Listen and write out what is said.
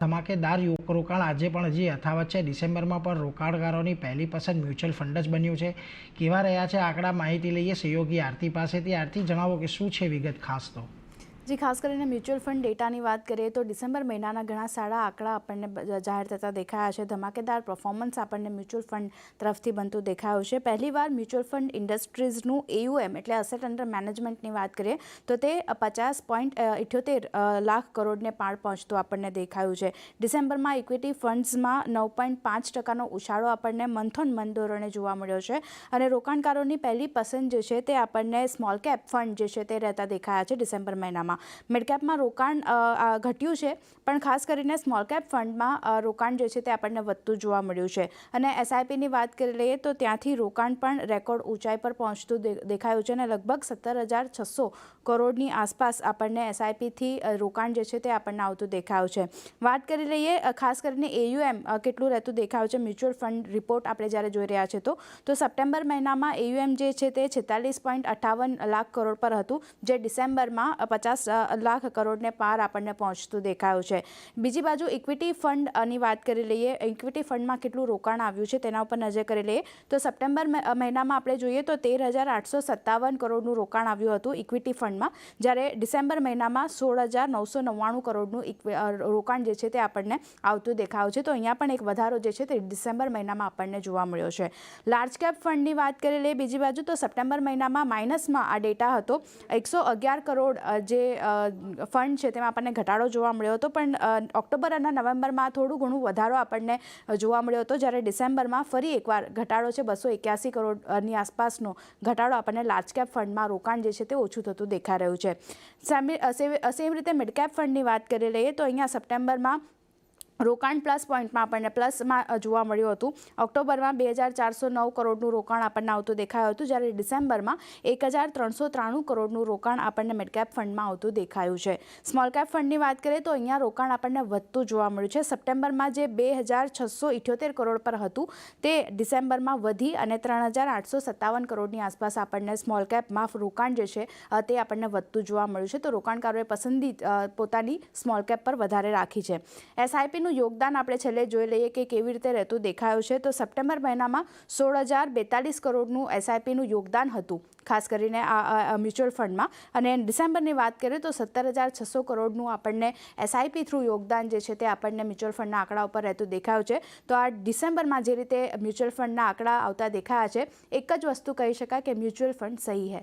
ધમાકેદાર રોકાણ આજે પણ હજી યથાવત છે। ડિસેમ્બરમાં પણ રોકાણકારોની પહેલી પસંદ મ્યુચ્યુઅલ ફંડ જ બન્યું છે। કેવા રહ્યા છે આંકડા, માહિતી લઈએ સહયોગી આરતી પાસેથી। આરતી, જણાવો કે શું છે વિગત ખાસ? તો જી, ખાસ કરીને મ્યુચ્યુઅલ ફંડ ડેટાની વાત કરીએ તો ડિસેમ્બર મહિનાના ઘણા સારા આંકડા આપણને જાહેર થતા દેખાયા છે। ધમાકેદાર પરફોર્મન્સ આપણને મ્યુચ્યુઅલ ફંડ તરફથી બનતું દેખાયું છે। પહેલીવાર મ્યુચ્યુઅલ ફંડ ઇન્ડસ્ટ્રીઝનું AUM એટલે અસેટ અંડર મેનેજમેન્ટની વાત કરીએ તો તે 50.78 લાખ કરોડને પાર પહોંચતું આપણને દેખાયું છે। ડિસેમ્બરમાં ઇક્વિટી ફંડ્સમાં 9.5%નો ઉછાળો આપણને મંથ ઓન મંથ ધોરણે જોવા મળ્યો છે અને રોકાણકારોની પહેલી પસંદ જે છે તે આપણને સ્મોલ કેપ ફંડ જે છે તે રહેતા દેખાયા છે। ડિસેમ્બર મહિનામાં મિડકેપમાં રોકાણ ઘટ્યું છે, પણ ખાસ કરીને સ્મોલ કેપ ફંડમાં રોકાણ જે છે તે આપણને વધતું જોવા મળ્યું છે અને SIPની વાત કરી લઈએ તો ત્યાંથી રોકાણ પણ રેકોર્ડ ઊંચાઈ પર પહોંચતું દેખાયું છે અને લગભગ 17,600 કરોડની આસપાસ આપણને SIPથી રોકાણ જે છે તે આપણને આવતું દેખાયું છે। વાત કરી લઈએ ખાસ કરીને AUM કેટલું રહેતું દેખાયું છે મ્યુચ્યુઅલ ફંડ રિપોર્ટ આપણે જ્યારે જોઈ રહ્યા છે તો સપ્ટેમ્બર મહિનામાં AUM જે છે તે 46.58 લાખ કરોડ પર હતું, જે ડિસેમ્બરમાં 50 લાખ કરોડને પાર આપણને પહોંચતું દેખાયું છે। બીજી બાજુ ઇક્વિટી ફંડની વાત કરી લઈએ, ઇક્વિટી ફંડમાં કેટલું રોકાણ આવ્યું છે તેના ઉપર નજર કરી લઈએ તો સપ્ટેમ્બર મહિનામાં આપણે જોઈએ તો 13,857 કરોડનું રોકાણ આવ્યું હતું ઇક્વિટી ફંડમાં, જ્યારે ડિસેમ્બર મહિનામાં 16,999 કરોડનું રોકાણ જે છે તે આપણને આવતું દેખાયું છે। તો અહીંયા પણ એક વધારો જે છે તે ડિસેમ્બર મહિનામાં આપણને જોવા મળ્યો છે। લાર્જ કેપ ફંડની વાત કરી લઈએ બીજી બાજુ તો સપ્ટેમ્બર મહિનામાં માઇનસમાં આ ડેટા હતો। 111 કરોડ જે ફંડ છે તેમાં આપણને ઘટાડો જોવા મળ્યો હતો, પણ ઓક્ટોબર અને નવેમ્બરમાં થોડું ઘણું વધારો આપણને જોવા મળ્યો હતો, જ્યારે ડિસેમ્બરમાં ફરી એકવાર ઘટાડો છે 281 કરોડની આસપાસનો ઘટાડો આપણને લાર્જ કેપ ફંડમાં રોકાણ જે છે તે ઓછું થતું દેખાઈ રહ્યું છે। સેમ રીતે મિડ કેપ ફંડની વાત કરી લઈએ તો અહીંયા સપ્ટેમ્બરમાં રોકાણ પ્લસ પોઈન્ટમાં આપણને પ્લસમાં જોવા મળ્યું હતું। ઓક્ટોબરમાં 2,409 કરોડનું રોકાણ આપણને આવતું દેખાયું હતું, જ્યારે ડિસેમ્બરમાં 1,393 કરોડનું રોકાણ આપણને મિડકેપ ફંડમાં આવતું દેખાયું છે। સ્મોલ કેપ ફંડની વાત કરીએ તો અહીંયા રોકાણ આપણને વધતું જોવા મળ્યું છે। સપ્ટેમ્બરમાં જે 2,678 કરોડ પર હતું તે ડિસેમ્બરમાં વધી અને 3,857 કરોડની આસપાસ આપણને સ્મોલ કેપમાં રોકાણ જે છે તે આપણને વધતું જોવા મળ્યું છે। તો રોકાણકારોએ પસંદગી પોતાની સ્મોલ કેપ પર વધારે રાખી છે। SIPનું યોગદાન આપણે છેલ્લે જોઈ લઈએ કે કેવી રીતે રહેતું દેખાયું છે તો સપ્ટેમ્બર મહિનામાં 16,042 કરોડનું SIPનું યોગદાન હતું ખાસ કરીને આ મ્યુચ્યુઅલ ફંડમાં, અને ડિસેમ્બરની વાત કરીએ તો 17,600 કરોડનું આપણને SIP થ્રુ યોગદાન જે છે તે આપણને મ્યુચ્યુઅલ ફંડના આંકડા ઉપર રહેતું દેખાયું છે। તો આ ડિસેમ્બરમાં જે રીતે મ્યુચ્યુઅલ ફંડના આંકડા આવતા દેખાયા છે, એક જ વસ્તુ કહી શકાય કે મ્યુચ્યુઅલ ફંડ સહી है।